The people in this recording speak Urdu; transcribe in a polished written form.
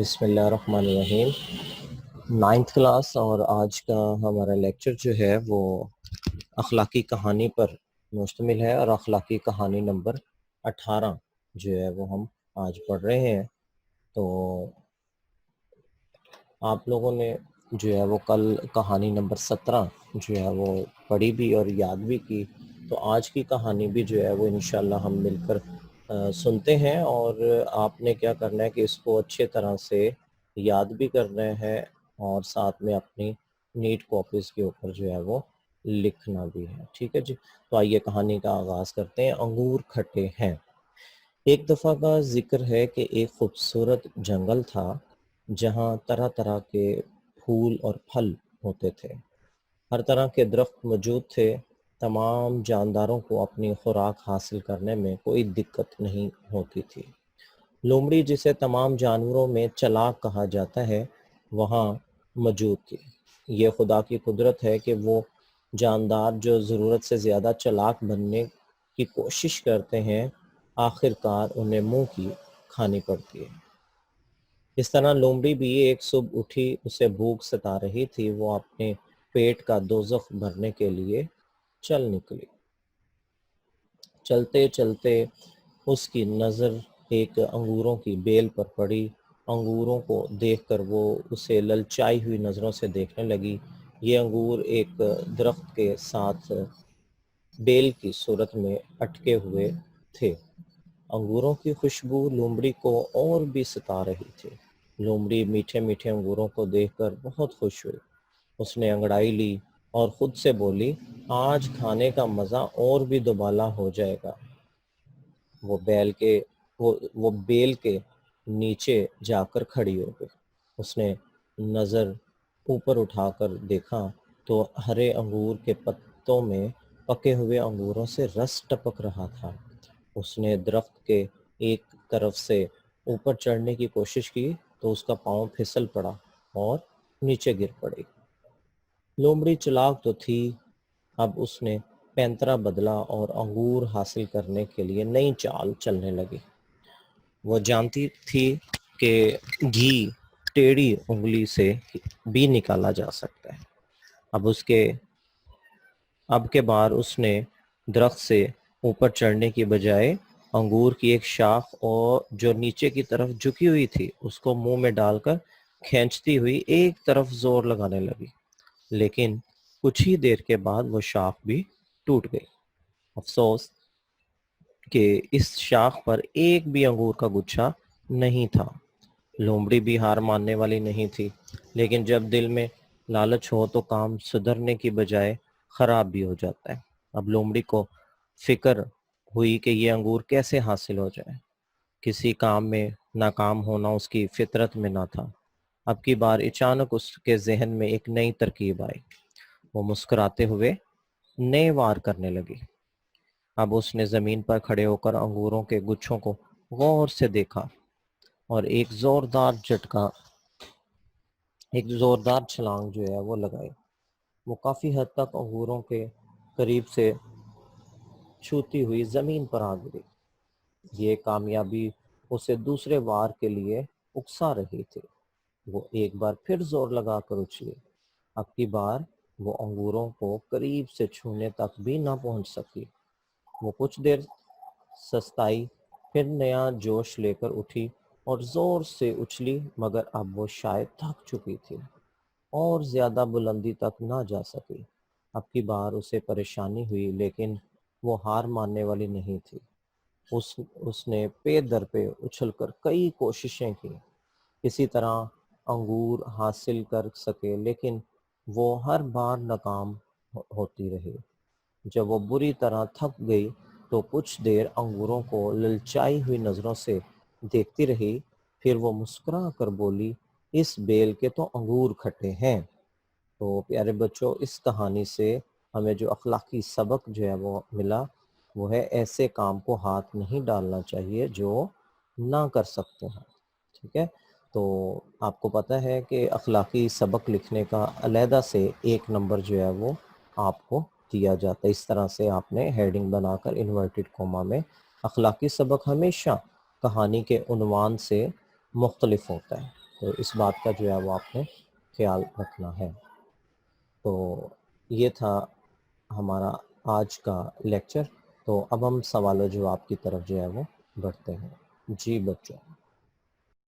بسم اللہ الرحمن الرحیم۔ 9th کلاس اور آج کا ہمارا لیکچر جو ہے وہ اخلاقی کہانی پر مشتمل ہے، اور اخلاقی کہانی نمبر 18 جو ہے وہ ہم آج پڑھ رہے ہیں۔ تو آپ لوگوں نے جو ہے وہ کل کہانی نمبر 17 جو ہے وہ پڑھی بھی اور یاد بھی کی، تو آج کی کہانی بھی جو ہے وہ انشاءاللہ ہم مل کر سنتے ہیں، اور آپ نے کیا کرنا ہے کہ اس کو اچھے طرح سے یاد بھی کرنا ہے اور ساتھ میں اپنی نیٹ کاپیز کے اوپر جو ہے وہ لکھنا بھی ہے، ٹھیک ہے جی۔ تو آئیے کہانی کا آغاز کرتے ہیں۔ انگور کھٹے ہیں۔ ایک دفعہ کا ذکر ہے کہ ایک خوبصورت جنگل تھا جہاں طرح طرح کے پھول اور پھل ہوتے تھے، ہر طرح کے درخت موجود تھے۔ تمام جانداروں کو اپنی خوراک حاصل کرنے میں کوئی دقت نہیں ہوتی تھی۔ لومڑی، جسے تمام جانوروں میں چلاک کہا جاتا ہے، وہاں موجود تھی۔ یہ خدا کی قدرت ہے کہ وہ جاندار جو ضرورت سے زیادہ چلاک بننے کی کوشش کرتے ہیں، آخر کار انہیں منہ کی کھانی پڑتی ہے۔ اس طرح لومڑی بھی ایک صبح اٹھی، اسے بھوک ستا رہی تھی، وہ اپنے پیٹ کا دوزخ بھرنے کے لیے چل نکلی۔ چلتے چلتے اس کی نظر ایک انگوروں کی بیل پر پڑی۔ انگوروں کو دیکھ کر وہ اسے للچائی ہوئی نظروں سے دیکھنے لگی۔ یہ انگور ایک درخت کے ساتھ بیل کی صورت میں اٹکے ہوئے تھے۔ انگوروں کی خوشبو لومڑی کو اور بھی ستا رہی تھی۔ لومڑی میٹھے میٹھے انگوروں کو دیکھ کر بہت خوش ہوئی۔ اس نے انگڑائی لی اور خود سے بولی، آج کھانے کا مزہ اور بھی دوبالا ہو جائے گا۔ وہ بیل کے نیچے جا کر کھڑی ہو گئی۔ اس نے نظر اوپر اٹھا کر دیکھا تو ہرے انگور کے پتوں میں پکے ہوئے انگوروں سے رس ٹپک رہا تھا۔ اس نے درخت کے ایک طرف سے اوپر چڑھنے کی کوشش کی تو اس کا پاؤں پھسل پڑا اور نیچے گر پڑی۔ لومڑی چلاک تو تھی، اب اس نے پینترا بدلا اور انگور حاصل کرنے کے لیے نئی چال چلنے لگی۔ وہ جانتی تھی کہ گھی ٹیڑھی انگلی سے بھی نکالا جا سکتا ہے۔ اب کے بار اس نے درخت سے اوپر چڑھنے کی بجائے انگور کی ایک شاخ اور جو نیچے کی طرف جھکی ہوئی تھی اس کو منہ میں ڈال کر کھینچتی ہوئی ایک طرف زور لگانے لگی، لیکن کچھ ہی دیر کے بعد وہ شاخ بھی ٹوٹ گئی۔ افسوس کہ اس شاخ پر ایک بھی انگور کا گچھا نہیں تھا۔ لومڑی بھی ہار ماننے والی نہیں تھی، لیکن جب دل میں لالچ ہو تو کام سدھرنے کی بجائے خراب بھی ہو جاتا ہے۔ اب لومڑی کو فکر ہوئی کہ یہ انگور کیسے حاصل ہو جائے۔ کسی کام میں ناکام ہونا اس کی فطرت میں نہ تھا۔ اب کی بار اچانک اس کے ذہن میں ایک نئی ترکیب آئی۔ وہ مسکراتے ہوئے نئے وار کرنے لگی۔ اب اس نے زمین پر کھڑے ہو کر انگوروں کے گچھوں کو غور سے دیکھا اور ایک زوردار چھلانگ جو ہے وہ لگائی۔ وہ کافی حد تک انگوروں کے قریب سے چھوتی ہوئی زمین پر آ گری۔ یہ کامیابی اسے دوسرے وار کے لیے اکسا رہی تھی۔ وہ ایک بار پھر زور لگا کر اچھلی۔ اب کی بار وہ انگوروں کو قریب سے چھونے تک بھی نہ پہنچ سکی۔ وہ کچھ دیر سستائی، پھر نیا جوش لے کر اٹھی اور زور سے اچھلی، مگر اب وہ شاید تھک چکی تھی اور زیادہ بلندی تک نہ جا سکی۔ اب کی بار اسے پریشانی ہوئی، لیکن وہ ہار ماننے والی نہیں تھی۔ اس نے پے در پہ اچھل کر کئی کوششیں کی، کسی طرح انگور حاصل کر سکے، لیکن وہ ہر بار ناکام ہوتی رہی۔ جب وہ بری طرح تھک گئی تو کچھ دیر انگوروں کو للچائی ہوئی نظروں سے دیکھتی رہی، پھر وہ مسکرا کر بولی، اس بیل کے تو انگور کھٹے ہیں۔ تو پیارے بچوں، اس کہانی سے ہمیں جو اخلاقی سبق جو ہے وہ ملا وہ ہے ایسے کام کو ہاتھ نہیں ڈالنا چاہیے جو نہ کر سکتے ہیں، ٹھیک ہے۔ تو آپ کو پتہ ہے کہ اخلاقی سبق لکھنے کا علیحدہ سے 1 نمبر جو ہے وہ آپ کو دیا جاتا ہے۔ اس طرح سے آپ نے ہیڈنگ بنا کر انورٹڈ کوما میں اخلاقی سبق ہمیشہ کہانی کے عنوان سے مختلف ہوتا ہے۔ تو اس بات کا جو ہے وہ آپ نے خیال رکھنا ہے۔ تو یہ تھا ہمارا آج کا لیکچر۔ تو اب ہم سوال و جواب کی طرف جو ہے وہ بڑھتے ہیں۔ جی بچوں،